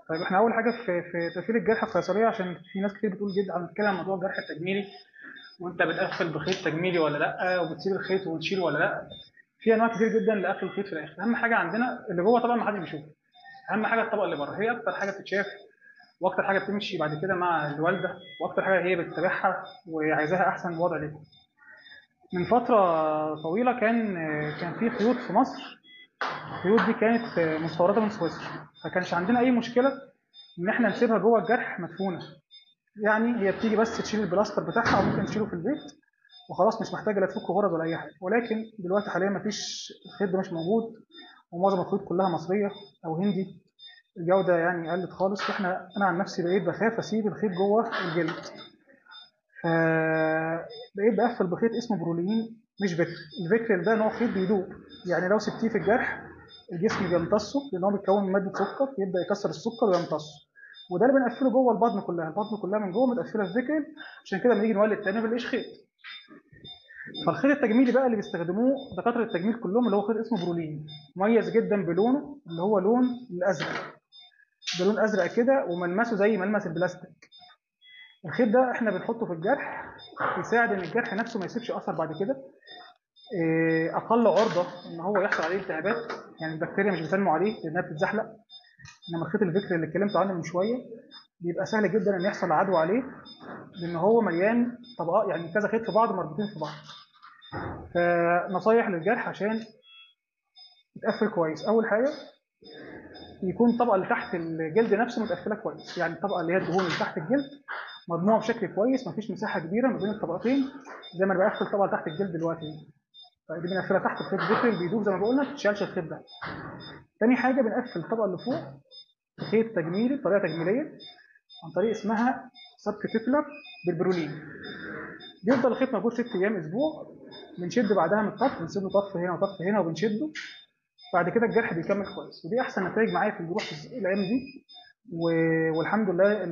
طيب احنا اول حاجه في تقفيل الجرح القيصريه، عشان في ناس كتير بتقول جدا بتتكلم عن موضوع الجرح التجميلي، وانت بتقفل بخيط تجميلي ولا لا، وبتسيب الخيط وتشيله ولا لا. في انواع كتير جدا لقفل الخيط في الاخر. اهم حاجه عندنا اللي جوه طبعا ما حدش بيشوفه، اهم حاجه الطبقه اللي بره، هي اكتر حاجه بتتشاف واكتر حاجه بتمشي بعد كده مع الوالده، واكتر حاجه هي بتتابعها وعايزاها احسن وضع ليها. من فتره طويله كان في خيوط في مصر، الخيوط دي كانت مستورده من سويسرا، فكانش عندنا اي مشكله ان احنا نسيبها جوه الجرح مدفونه. يعني هي بتيجي بس تشيل البلاستر بتاعها، او ممكن تشيله في البيت وخلاص، مش محتاجه لا تفك غرز ولا اي حاجه. ولكن دلوقتي حاليا مفيش، الخيط ده مش موجود، ومعظم الخيوط كلها مصريه او هندي، الجوده يعني قلت خالص. انا عن نفسي بقيت بخاف اسيب الخيط جوه الجلد، فبقيت بقفل بخيط اسمه برولين مش فيكر. الفيكر ده نوع خيط بيدوب، يعني لو سبتيه في الجرح الجسم بيمتصه، لان هو بيتكون من ماده سكر، يبدا يكسر السكر ويمتصه. وده اللي بنقفله جوه البطن كلها، البطن كلها من جوه متقفله بفيكر. عشان كده لما نيجي نولد تاني ما بنلاقيش خيط. فالخيط التجميلي بقى اللي بيستخدموه دكاتره التجميل كلهم اللي هو خيط اسمه برولين، مميز جدا بلونه اللي هو لون الازرق. ده لون ازرق كده وملمسه زي ملمس البلاستيك. الخيط ده احنا بنحطه في الجرح، يساعد ان الجرح نفسه ما يسيبش اثر بعد كده، اقل عرضه ان هو يحصل عليه التهابات، يعني البكتيريا مش بتنمو عليه لانها بتتزحلق. انما الخيط الفكري اللي اتكلمت عنه من شويه بيبقى سهل جدا ان يحصل عدوى عليه، لان هو مليان طبقات، يعني كذا خيط في بعض مربوطين في بعض. فنصايح للجرح عشان يتقفل كويس: اول حاجه يكون الطبقه اللي تحت الجلد نفسه متقفله كويس، يعني الطبقه اللي هي الدهون اللي تحت الجلد مجموعه بشكل كويس، مفيش مساحه كبيره ما بين الطبقتين، زي ما انا بقفل طبقه تحت الجلد دلوقتي. طيب دي بنقفلها تحت، الخيط بيفرق بيدوب زي ما بقولنا، ما تشالش الخيط ده. تاني حاجه بنقفل الطبقه اللي فوق خيط تجميلي بطريقه تجميليه عن طريق اسمها سبكتيكولار بالبرولين. بيفضل الخيط موجود 6 ايام اسبوع، بنشد بعدها من الطرف، بنسيب له طرف هنا وطرف هنا وبنشده. بعد كده الجرح بيكمل كويس، ودي احسن نتائج معايا في الجروح في الايام دي. والحمد لله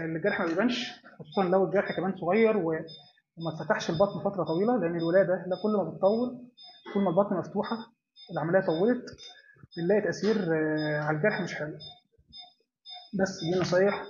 الجرح ما بيبانش، خصوصا لو الجرح كمان صغير وما اتفتحش البطن فتره طويله، لان الولاده لا كل ما بتطول طول ما البطن مفتوحه العمليه طولت بنلاقي تاثير على الجرح مش حلو. بس دي نصايح